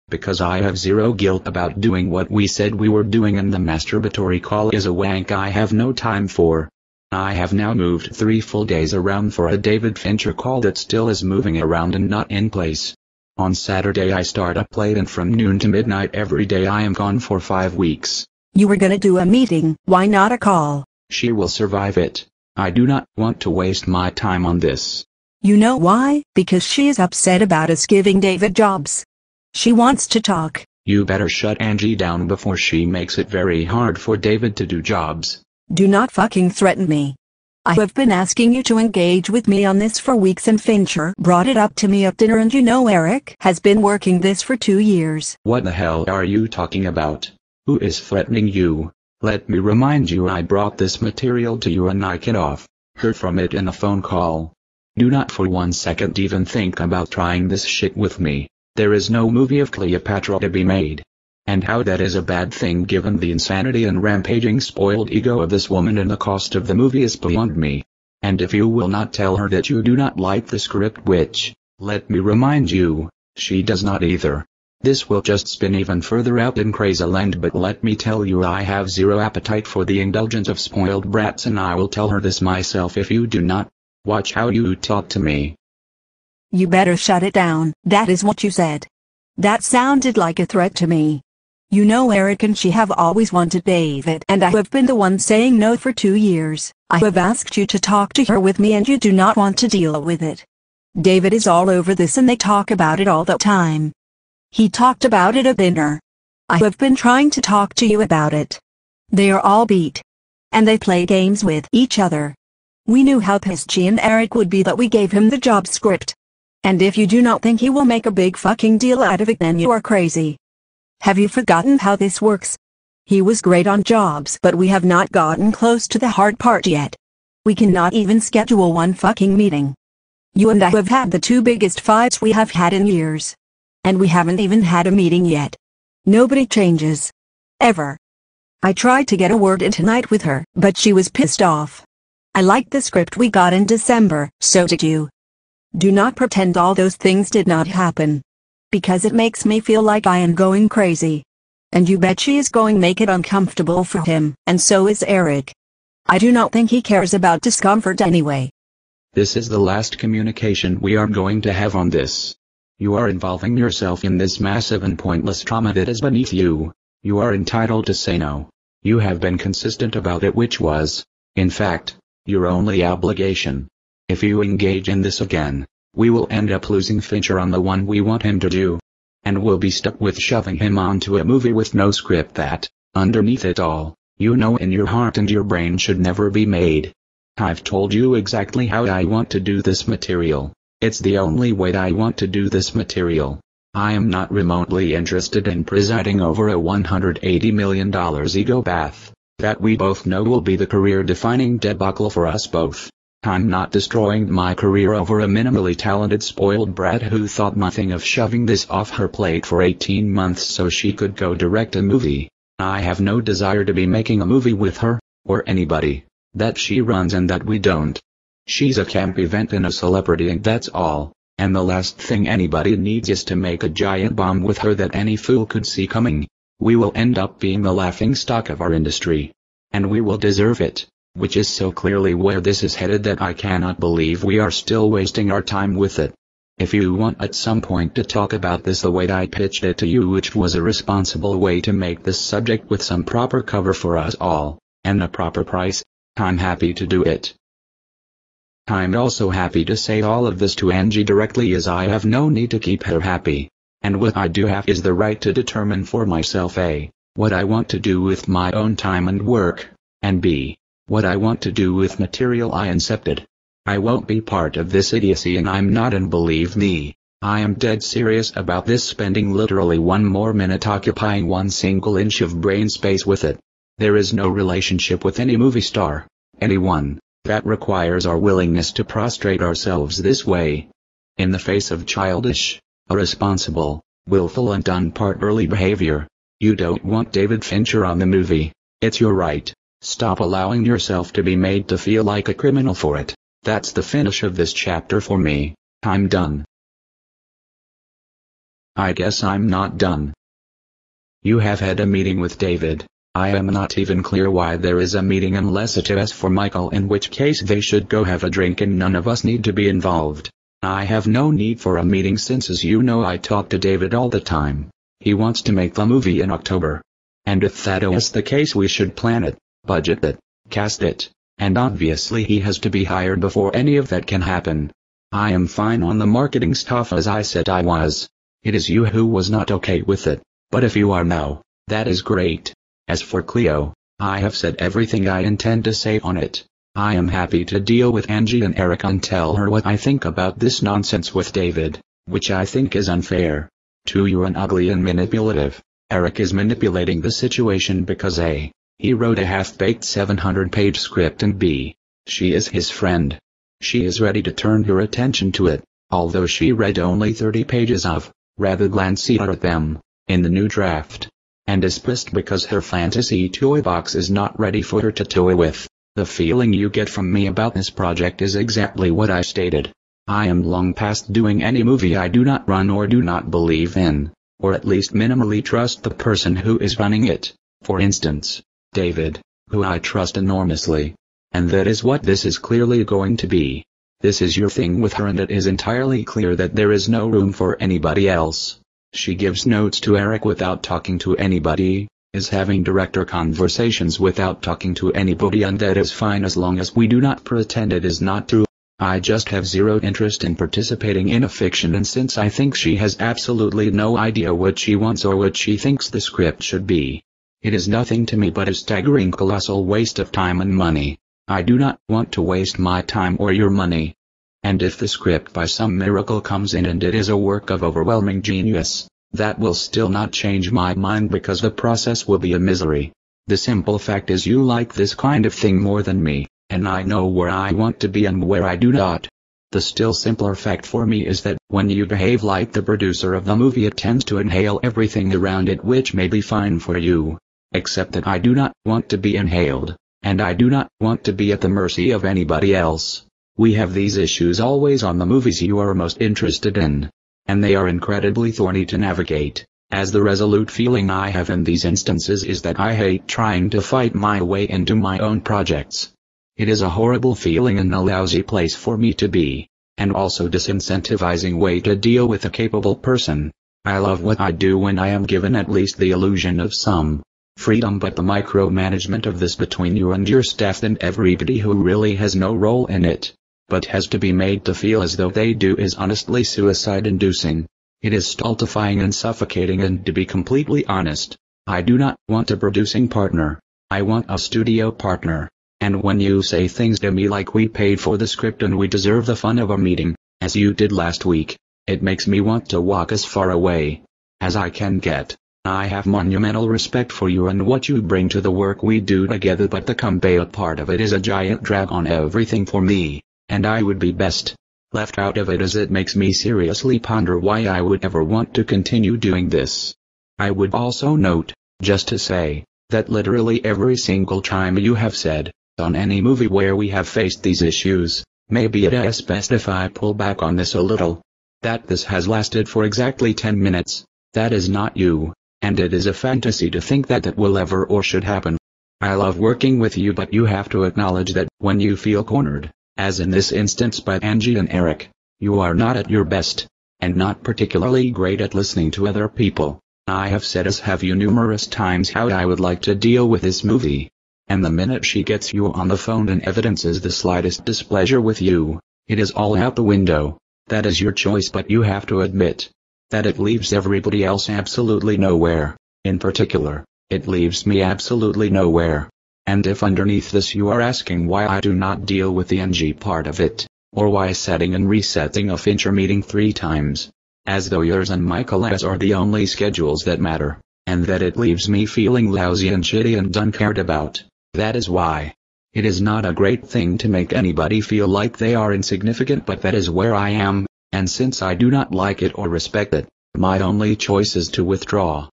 because I have zero guilt about doing what we said we were doing, and the masturbatory call is a wank I have no time for. I have now moved 3 full days around for a David Fincher call that still is moving around and not in place. On Saturday I start up late, and from noon to midnight every day I am gone for 5 weeks. You were gonna do a meeting, why not a call? She will survive it. I do not want to waste my time on this. You know why? Because she is upset about us giving David jobs. She wants to talk. You better shut Angie down before she makes it very hard for David to do jobs. Do not fucking threaten me. I have been asking you to engage with me on this for weeks, and Fincher brought it up to me at dinner, and you know Eric has been working this for 2 years. What the hell are you talking about? Who is threatening you? Let me remind you, I brought this material to you and I get off heard from it in a phone call. Do not for 1 second even think about trying this shit with me. There is no movie of Cleopatra to be made. And how that is a bad thing given the insanity and rampaging spoiled ego of this woman, and the cost of the movie is beyond me. And if you will not tell her that you do not like the script, which, let me remind you, she does not either, this will just spin even further out in crazy land. But let me tell you, I have zero appetite for the indulgence of spoiled brats, and I will tell her this myself if you do not. Watch how you talk to me. You better shut it down. That is what you said. That sounded like a threat to me. You know Eric and she have always wanted David, and I have been the one saying no for 2 years. I have asked you to talk to her with me, and you do not want to deal with it. David is all over this, and they talk about it all the time. He talked about it at dinner. I have been trying to talk to you about it. They are all beat. And they play games with each other. We knew how pissed she and Eric would be that we gave him the job script. And if you do not think he will make a big fucking deal out of it, then you are crazy. Have you forgotten how this works? He was great on jobs, but we have not gotten close to the hard part yet. We cannot even schedule one fucking meeting. You and I have had the 2 biggest fights we have had in years. And we haven't even had a meeting yet. Nobody changes. Ever. I tried to get a word in tonight with her, but she was pissed off. I liked the script we got in December, so did you. Do not pretend all those things did not happen. Because it makes me feel like I am going crazy. And you bet she is going to make it uncomfortable for him, and so is Eric. I do not think he cares about discomfort anyway. This is the last communication we are going to have on this. You are involving yourself in this massive and pointless trauma that is beneath you. You are entitled to say no. You have been consistent about it, which was, in fact, your only obligation. If you engage in this again, we will end up losing Fincher on the one we want him to do. And we'll be stuck with shoving him onto a movie with no script that, underneath it all, you know in your heart and your brain should never be made. I've told you exactly how I want to do this material. It's the only way I want to do this material. I am not remotely interested in presiding over a $180 million ego bath, that we both know will be the career-defining debacle for us both. I'm not destroying my career over a minimally talented spoiled brat who thought nothing of shoving this off her plate for 18 months so she could go direct a movie. I have no desire to be making a movie with her, or anybody, that she runs and that we don't. She's a camp event and a celebrity, and that's all, and the last thing anybody needs is to make a giant bomb with her that any fool could see coming. We will end up being the laughingstock of our industry. And we will deserve it. Which is so clearly where this is headed that I cannot believe we are still wasting our time with it. If you want at some point to talk about this the way I pitched it to you, which was a responsible way to make this subject with some proper cover for us all, and a proper price, I'm happy to do it. I'm also happy to say all of this to Angie directly, as I have no need to keep her happy. And what I do have is the right to determine for myself A, what I want to do with my own time and work, and B, what I want to do with material I incepted. I won't be part of this idiocy, and I'm not, and believe me, I am dead serious about this, spending literally one more minute occupying one single inch of brain space with it. There is no relationship with any movie star, anyone, that requires our willingness to prostrate ourselves this way. In the face of childish, irresponsible, willful and unpartnerly behavior. You don't want David Fincher on the movie. It's your right. Stop allowing yourself to be made to feel like a criminal for it. That's the finish of this chapter for me. I'm done. I guess I'm not done. You have had a meeting with David. I am not even clear why there is a meeting unless it is for Michael, in which case they should go have a drink and none of us need to be involved. I have no need for a meeting since, as you know, I talk to David all the time. He wants to make the movie in October. And if that is the case, we should plan it, budget it, cast it, and obviously he has to be hired before any of that can happen. I am fine on the marketing stuff, as I said I was. It is you who was not okay with it, but if you are now, that is great. As for Cleo, I have said everything I intend to say on it. I am happy to deal with Angie and Erica and tell her what I think about this nonsense with David, which I think is unfair. 2. You're an ugly and manipulative. Eric is manipulating the situation because A. He wrote a half-baked 700-page script, and B. She is his friend. She is ready to turn her attention to it, although she read only 30 pages of, rather glanced at them, in the new draft. And is pissed because her fantasy toy box is not ready for her to toy with. The feeling you get from me about this project is exactly what I stated. I am long past doing any movie I do not run or do not believe in, or at least minimally trust the person who is running it. For instance, David, who I trust enormously. And that is what this is clearly going to be. This is your thing with her, and it is entirely clear that there is no room for anybody else. She gives notes to Eric without talking to anybody, is having director conversations without talking to anybody, and that is fine as long as we do not pretend it is not true. I just have zero interest in participating in a fiction, and since I think she has absolutely no idea what she wants or what she thinks the script should be, it is nothing to me but a staggering colossal waste of time and money. I do not want to waste my time or your money. And if the script by some miracle comes in and it is a work of overwhelming genius, that will still not change my mind because the process will be a misery. The simple fact is you like this kind of thing more than me, and I know where I want to be and where I do not. The still simpler fact for me is that when you behave like the producer of the movie, it tends to inhale everything around it, which may be fine for you. Except that I do not want to be inhaled, and I do not want to be at the mercy of anybody else. We have these issues always on the movies you are most interested in, and they are incredibly thorny to navigate, as the resolute feeling I have in these instances is that I hate trying to fight my way into my own projects. It is a horrible feeling and a lousy place for me to be, and also disincentivizing way to deal with a capable person. I love what I do when I am given at least the illusion of some freedom, but the micromanagement of this between you and your staff and everybody who really has no role in it, but has to be made to feel as though they do, is honestly suicide-inducing. It is stultifying and suffocating, and to be completely honest, I do not want a producing partner. I want a studio partner. And when you say things to me like we paid for the script and we deserve the fun of a meeting, as you did last week, it makes me want to walk as far away as I can get. I have monumental respect for you and what you bring to the work we do together, but the combat part of it is a giant drag on everything for me, and I would be best left out of it, as it makes me seriously ponder why I would ever want to continue doing this. I would also note, just to say, that literally every single time you have said, on any movie where we have faced these issues, maybe it is best if I pull back on this a little, that this has lasted for exactly 10 minutes, that is not you. And it is a fantasy to think that will ever or should happen. I love working with you, but you have to acknowledge that when you feel cornered, as in this instance by Angie and Eric, you are not at your best, and not particularly great at listening to other people. I have said, as have you numerous times, how I would like to deal with this movie. And the minute she gets you on the phone and evidences the slightest displeasure with you, it is all out the window. That is your choice, but you have to admit that it leaves everybody else absolutely nowhere. In particular, it leaves me absolutely nowhere. And if underneath this you are asking why I do not deal with the NG part of it, or why setting and resetting a Fincher meeting 3 times, as though yours and Michael's are the only schedules that matter, and that it leaves me feeling lousy and shitty and uncared about, that is why. It is not a great thing to make anybody feel like they are insignificant, but that is where I am. And since I do not like it or respect it, my only choice is to withdraw.